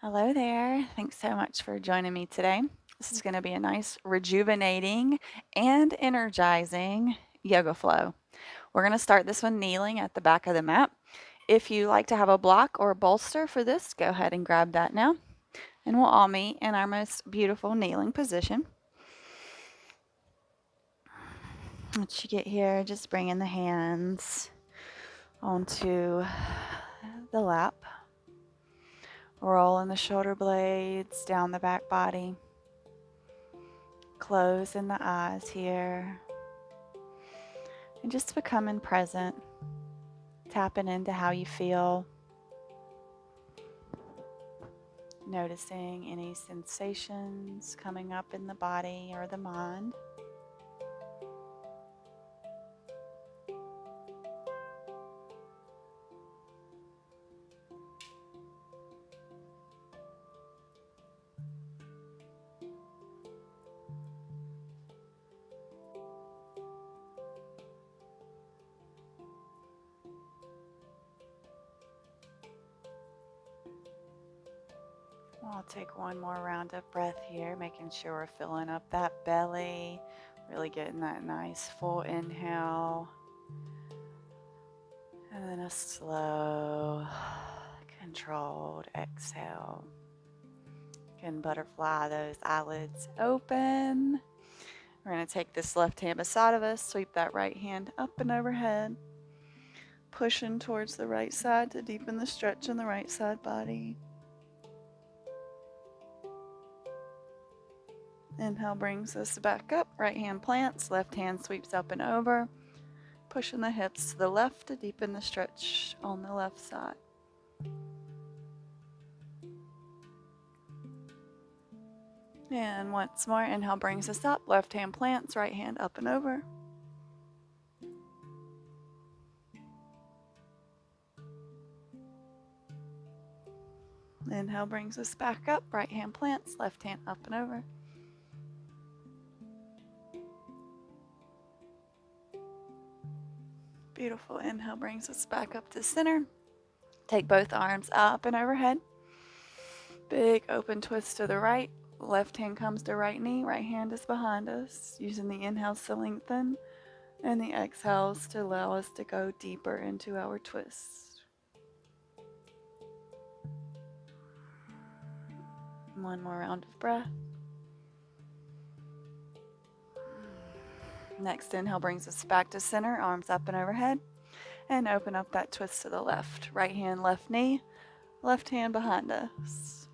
Hello there. Thanks so much for joining me today. This is going to be a nice rejuvenating and energizing yoga flow. We're going to start this one kneeling at the back of the mat. If you like to have a block or a bolster for this, go ahead and grab that now. And we'll all meet in our most beautiful kneeling position. Once you get here, just bringing the hands onto the lap. Rolling the shoulder blades down the back body. Closing the eyes here. And just becoming present. Tapping into how you feel. Noticing any sensations coming up in the body or the mind. I'll take one more round of breath here, making sure we're filling up that belly, really getting that nice full inhale. And then a slow, controlled exhale. You can butterfly those eyelids open. We're going to take this left hand beside of us, sweep that right hand up and overhead, pushing towards the right side to deepen the stretch in the right side body. Inhale brings us back up, right hand plants, left hand sweeps up and over, pushing the hips to the left to deepen the stretch on the left side. And once more, inhale brings us up, left hand plants, right hand up and over. Inhale brings us back up, right hand plants, left hand up and over. Beautiful. Inhale brings us back up to center. Take both arms up and overhead. Big open twist to the right. Left hand comes to right knee, right hand is behind us. Using the inhales to lengthen and the exhales to allow us to go deeper into our twist. One more round of breath. Next inhale brings us back to center, arms up and overhead. And open up that twist to the left. Right hand, left knee, left hand behind us.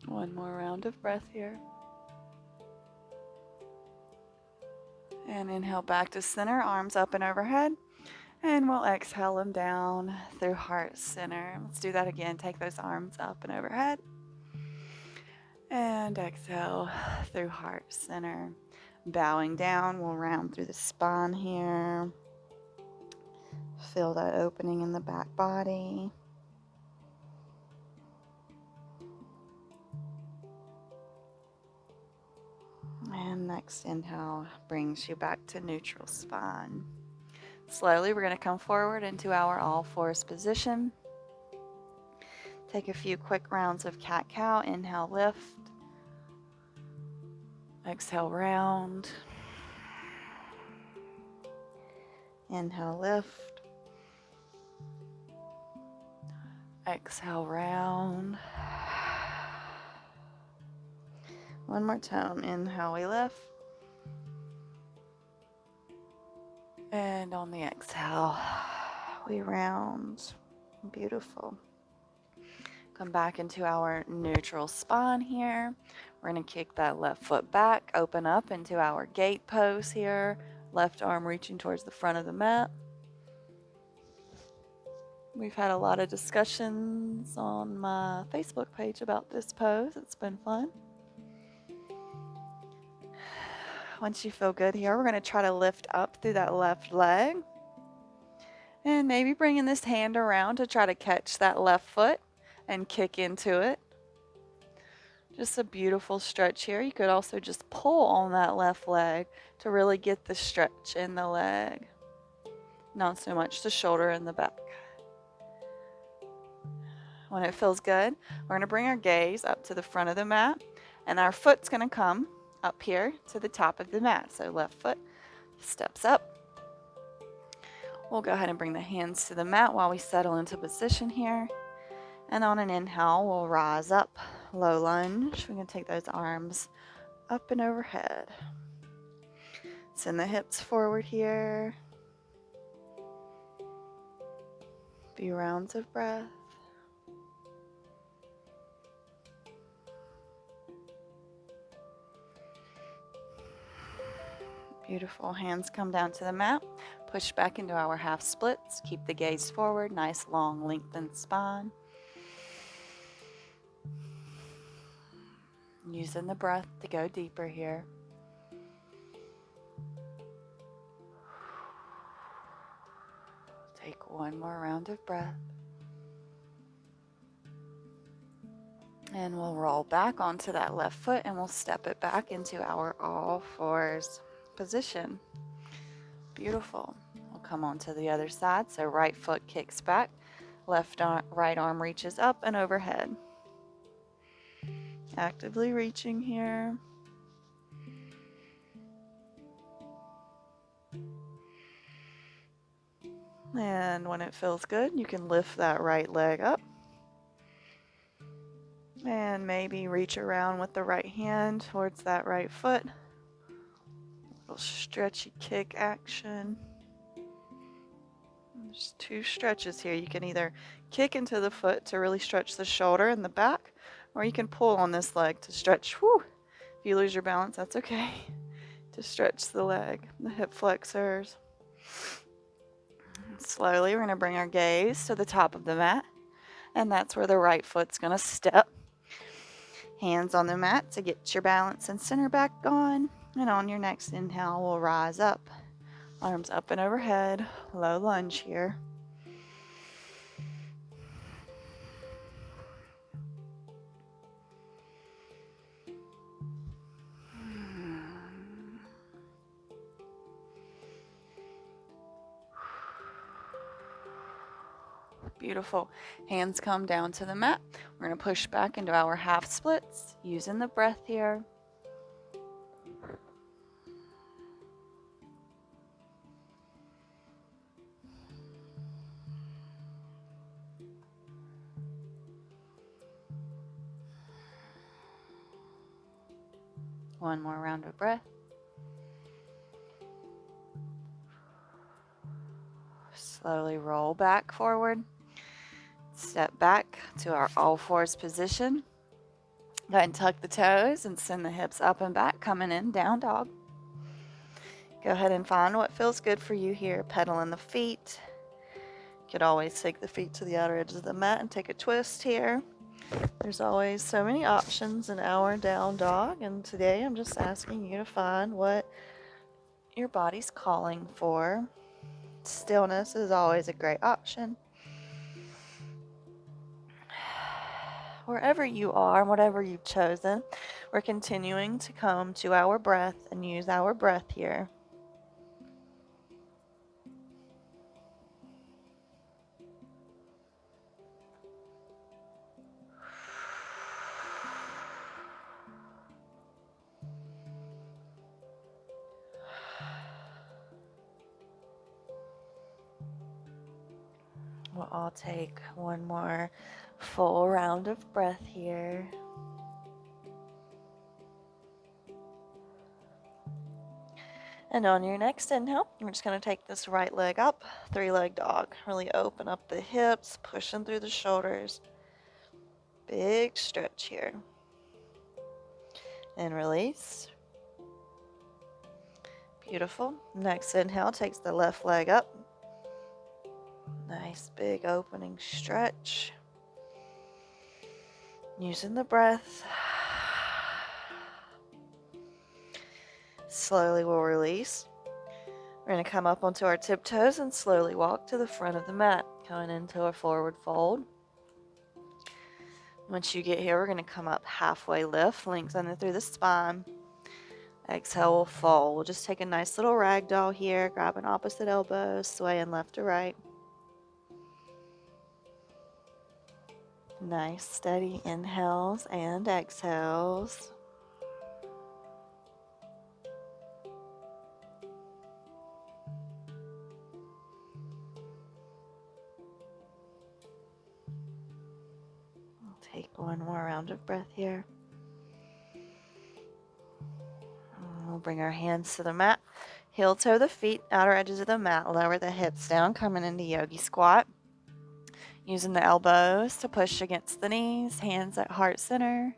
One more round of breath here. And inhale back to center, arms up and overhead. And we'll exhale them down through heart center. Let's do that again. Take those arms up and overhead. And exhale through heart center. Bowing down, we'll round through the spine here. Feel that opening in the back body. And next inhale brings you back to neutral spine. Slowly, we're going to come forward into our all fours position. Take a few quick rounds of cat-cow. Inhale, lift. Exhale, round. Inhale, lift. Exhale, round. One more time. Inhale, we lift. And on the exhale, we round. Beautiful. Come back into our neutral spine here. We're going to kick that left foot back, open up into our gate pose here. Left arm reaching towards the front of the mat. We've had a lot of discussions on my Facebook page about this pose. It's been fun. Once you feel good here, we're going to try to lift up through that left leg. And maybe bringing this hand around to try to catch that left foot and kick into it. Just a beautiful stretch here. You could also just pull on that left leg to really get the stretch in the leg. Not so much the shoulder and the back. When it feels good, we're going to bring our gaze up to the front of the mat, and our foot's going to come up here to the top of the mat. So left foot steps up. We'll go ahead and bring the hands to the mat while we settle into position here. And on an inhale, we'll rise up, low lunge. We're going to take those arms up and overhead. Send the hips forward here. Few rounds of breath. Beautiful. Hands come down to the mat. Push back into our half splits. Keep the gaze forward. Nice, long, lengthened spine. Using the breath to go deeper here. Take one more round of breath. And we'll roll back onto that left foot and we'll step it back into our all fours position. Beautiful. We'll come on to the other side. So right foot kicks back, right arm reaches up and overhead. Actively reaching here. And when it feels good, you can lift that right leg up. And maybe reach around with the right hand towards that right foot. Little stretchy kick action. There's two stretches here. You can either kick into the foot to really stretch the shoulder and the back, or you can pull on this leg to stretch. Whew. If you lose your balance, that's okay. To stretch the leg, the hip flexors. Slowly, we're going to bring our gaze to the top of the mat, and that's where the right foot's going to step. Hands on the mat to get your balance and center back on. And on your next inhale, we'll rise up. Arms up and overhead. Low lunge here. Beautiful. Hands come down to the mat. We're going to push back into our half splits, using the breath here. One more round of breath. Slowly roll back forward. Step back to our all fours position. Go ahead and tuck the toes and send the hips up and back, coming in, down dog. Go ahead and find what feels good for you here. Pedaling the feet. You could always take the feet to the outer edges of the mat and take a twist here. There's always so many options in our down dog, and today I'm just asking you to find what your body's calling for. Stillness is always a great option. Wherever you are, whatever you've chosen, we're continuing to come to our breath and use our breath here. We'll all take one more full round of breath here. And on your next inhale, we're just going to take this right leg up, three-leg dog. Really open up the hips, pushing through the shoulders. Big stretch here. And release. Beautiful. Next inhale takes the left leg up. Nice big opening stretch. Using the breath. Slowly we'll release. We're going to come up onto our tiptoes and slowly walk to the front of the mat, going into a forward fold. Once you get here, we're going to come up halfway lift, lengthen it through the spine. Exhale, we'll fold. We'll just take a nice little ragdoll here, grab an opposite elbow, swaying left to right. Nice, steady inhales and exhales. We'll take one more round of breath here. We'll bring our hands to the mat. Heel toe the feet, outer edges of the mat. Lower the hips down, coming into Yogi squat. Using the elbows to push against the knees, hands at heart center.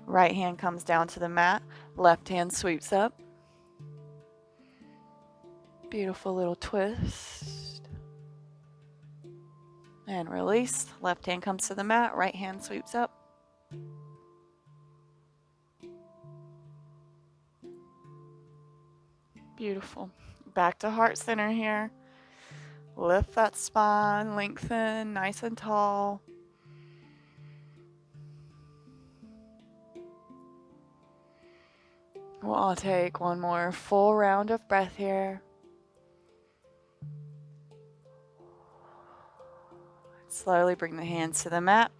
Right hand comes down to the mat, left hand sweeps up. Beautiful little twist. And release. Left hand comes to the mat, right hand sweeps up. Beautiful. Back to heart center here. Lift that spine, lengthen, nice and tall. We'll all take one more full round of breath here. Slowly bring the hands to the mat.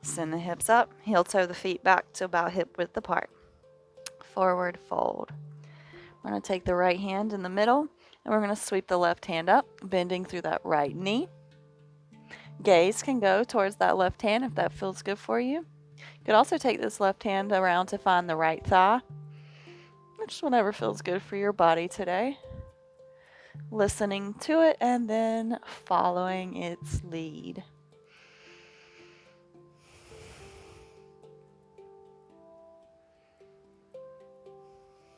Send the hips up. Heel toe the feet back to about hip width apart. Forward fold. We're going to take the right hand in the middle, and we're going to sweep the left hand up, bending through that right knee. Gaze can go towards that left hand if that feels good for you. You could also take this left hand around to find the right thigh. Just whatever feels good for your body today. Listening to it and then following its lead.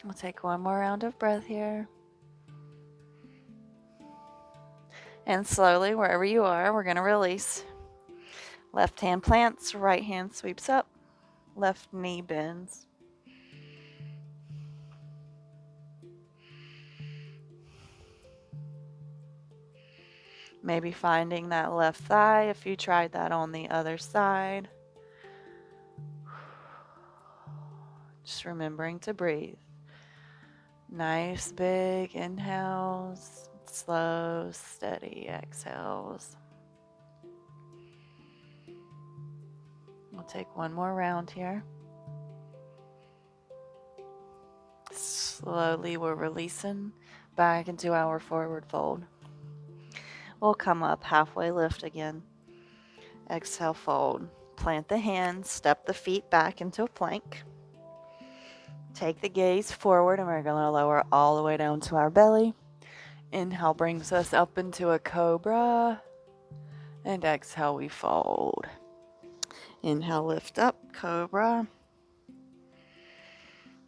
We'll take one more round of breath here. And slowly, wherever you are, we're going to release. Left hand plants, right hand sweeps up, left knee bends. Maybe finding that left thigh if you tried that on the other side. Just remembering to breathe. Nice big inhales, slow, steady exhales. We'll take one more round here. Slowly we're releasing back into our forward fold. We'll come up halfway lift again. Exhale, fold. Plant the hands, step the feet back into a plank. Take the gaze forward, and we're going to lower all the way down to our belly. Inhale brings us up into a cobra. And exhale, we fold. Inhale, lift up, cobra.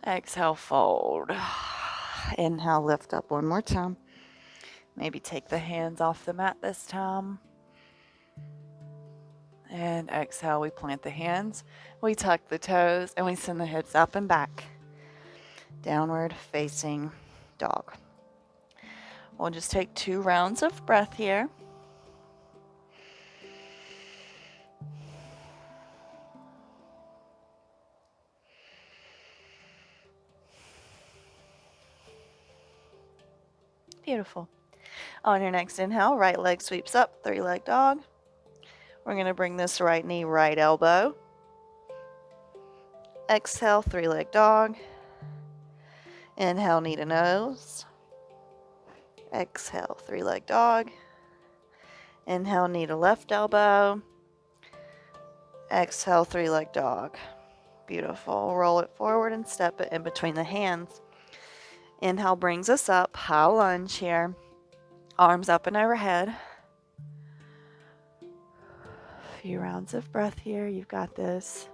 Exhale, fold. Inhale, lift up one more time. Maybe take the hands off the mat this time. And exhale, we plant the hands. We tuck the toes, and we send the hips up and back. Downward facing dog. We'll just take 2 rounds of breath here. Beautiful. On your next inhale, right leg sweeps up, 3-leg dog. We're going to bring this right knee, right elbow. Exhale, 3-leg dog. Inhale, knee to nose. Exhale, 3-leg dog. Inhale, knee to left elbow. Exhale, 3-leg dog. Beautiful. Roll it forward and step it in between the hands. Inhale brings us up, high lunge here. Arms up and overhead. A few rounds of breath here. You've got this.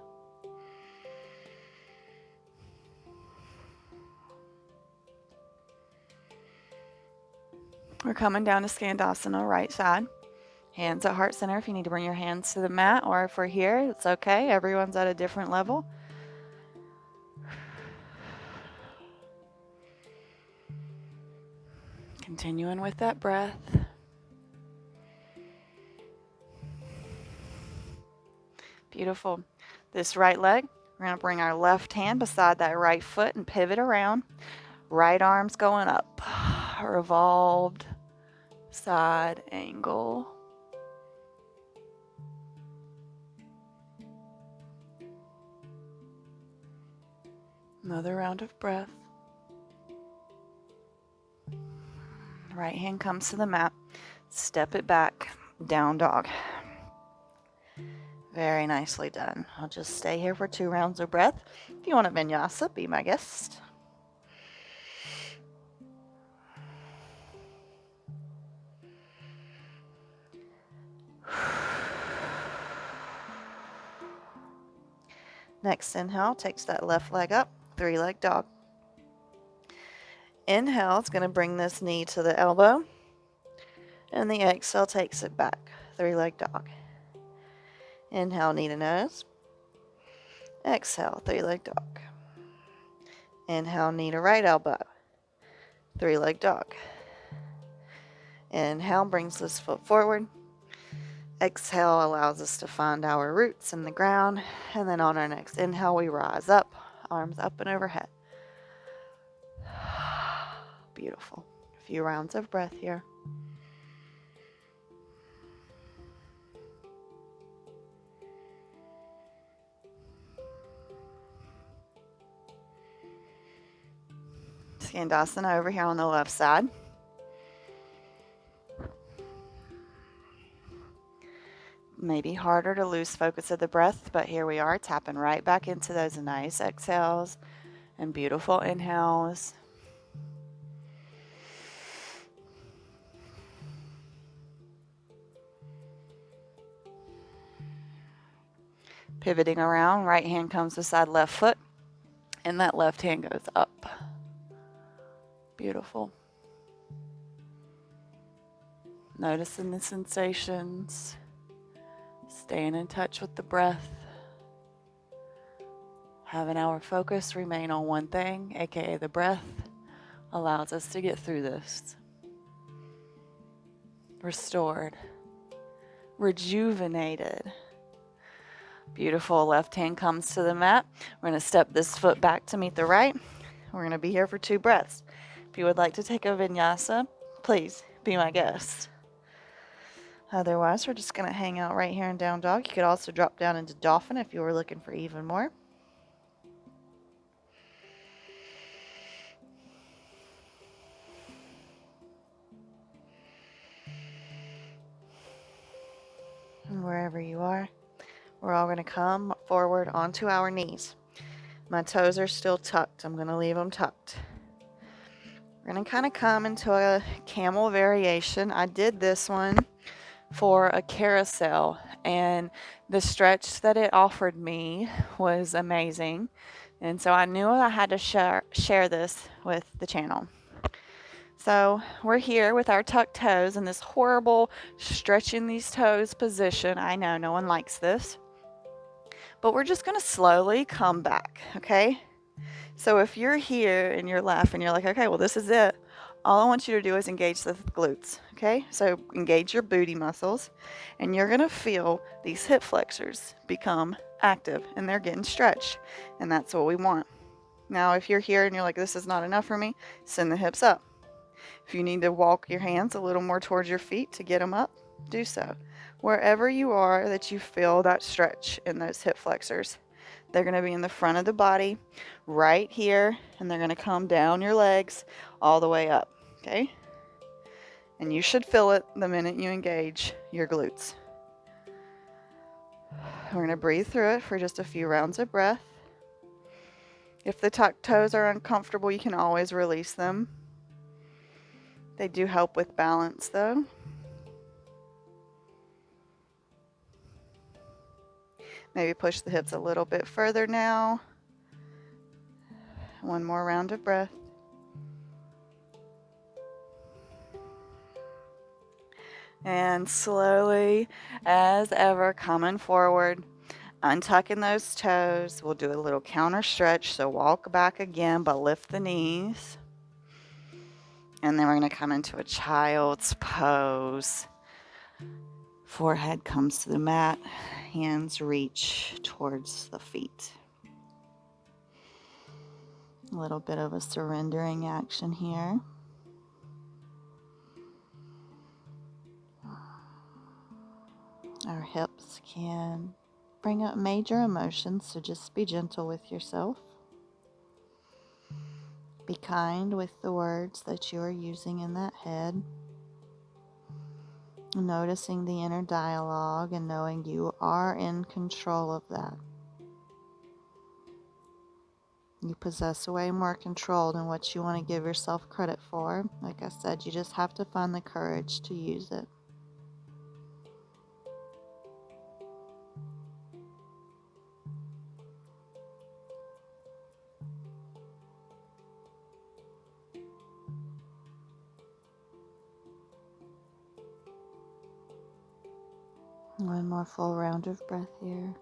We're coming down to skandasana, right side. Hands at heart center if you need to bring your hands to the mat, or if we're here, it's okay. Everyone's at a different level. Continuing with that breath. Beautiful. This right leg, we're going to bring our left hand beside that right foot and pivot around. Right arm's going up. Revolved side angle. Another round of breath. Right hand comes to the mat. Step it back. Down dog. Very nicely done. I'll just stay here for 2 rounds of breath. If you want a vinyasa, be my guest. Next inhale takes that left leg up, 3-leg dog. Inhale is going to bring this knee to the elbow, and the exhale takes it back, 3-leg dog. Inhale, knee to nose. Exhale, 3-leg dog. Inhale, knee to right elbow, 3-leg dog. Inhale brings this foot forward. Exhale allows us to find our roots in the ground. And then on our next inhale, we rise up, arms up and overhead. Beautiful. A few rounds of breath here. Skandasana over here on the left side. Maybe harder to lose focus of the breath, but here we are, tapping right back into those nice exhales and beautiful inhales. Pivoting around, right hand comes beside left foot, and that left hand goes up. Beautiful. Noticing the sensations. Staying in touch with the breath. Having our focus remain on one thing, aka the breath, allows us to get through this. Restored. Rejuvenated. Beautiful. Left hand comes to the mat. We're going to step this foot back to meet the right. We're going to be here for 2 breaths. If you would like to take a vinyasa, please be my guest. Otherwise, we're just going to hang out right here in down dog. You could also drop down into dolphin if you were looking for even more. And wherever you are, we're all going to come forward onto our knees. My toes are still tucked. I'm going to leave them tucked. We're going to kind of come into a camel variation. I did this one for a carousel, and the stretch that it offered me was amazing, and so I knew I had to share this with the channel. So we're here with our tucked toes in this horrible stretching these toes position. I know no one likes this, but we're just going to slowly come back, okay? So if you're here and you're laughing, you're like, okay, well, this is it. All I want you to do is engage the glutes, okay? So engage your booty muscles, and you're going to feel these hip flexors become active, and they're getting stretched, and that's what we want. Now, if you're here and you're like, this is not enough for me, send the hips up. If you need to walk your hands a little more towards your feet to get them up, do so. Wherever you are that you feel that stretch in those hip flexors, they're going to be in the front of the body, right here, and they're going to come down your legs all the way up, okay? And you should feel it the minute you engage your glutes. We're going to breathe through it for just a few rounds of breath. If the tucked toes are uncomfortable, you can always release them. They do help with balance, though. Maybe push the hips a little bit further now. One more round of breath. And slowly, as ever, coming forward, untucking those toes. We'll do a little counter stretch, so walk back again, but lift the knees. And then we're going to come into a child's pose. Forehead comes to the mat, hands reach towards the feet. A little bit of a surrendering action here. Our hips can bring up major emotions, so just be gentle with yourself. Be kind with the words that you are using in that head. Noticing the inner dialogue and knowing you are in control of that. You possess way more control than what you want to give yourself credit for. Like I said, you just have to find the courage to use it. One more full round of breath here.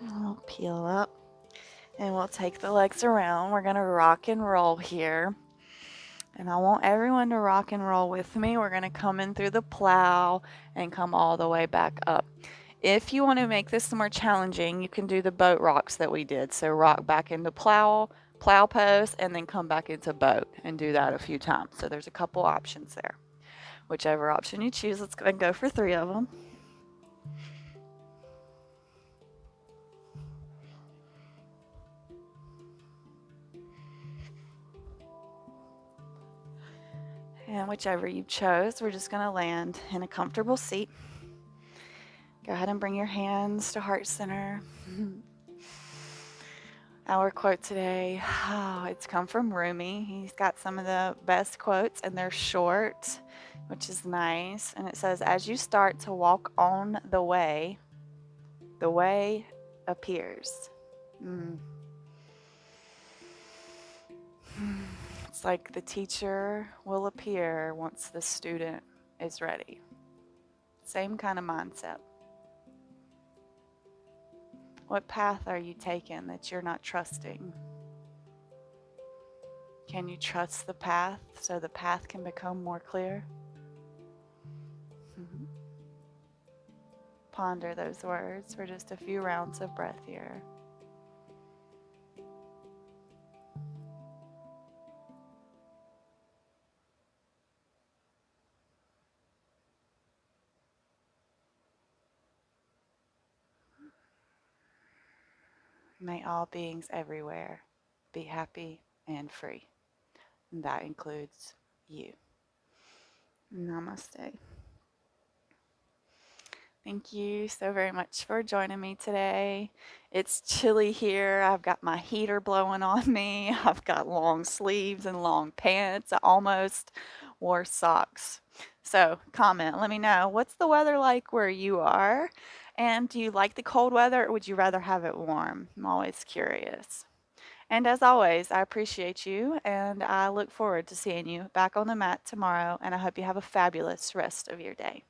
We'll peel up and we'll take the legs around. We're going to rock and roll here. And I want everyone to rock and roll with me. We're going to come in through the plow and come all the way back up. If you want to make this more challenging, you can do the boat rocks that we did. So rock back into plow pose, and then come back into boat and do that a few times. So there's a couple options there. Whichever option you choose, let's go ahead and go for 3 of them. And whichever you chose, we're just going to land in a comfortable seat. Go ahead and bring your hands to heart center. Our quote today, it's come from Rumi. He's got some of the best quotes, and they're short, which is nice. And it says, as you start to walk on the way appears. It's like the teacher will appear once the student is ready. Same kind of mindset. What path are you taking that you're not trusting? Can you trust the path so the path can become more clear? Ponder those words for just a few rounds of breath here. May all beings everywhere be happy and free. And that includes you. Namaste. Thank you so very much for joining me today. It's chilly here. I've got my heater blowing on me. I've got long sleeves and long pants. I almost wore socks. So comment, let me know, what's the weather like where you are? And do you like the cold weather, or would you rather have it warm? I'm always curious. And as always, I appreciate you, and I look forward to seeing you back on the mat tomorrow, and I hope you have a fabulous rest of your day.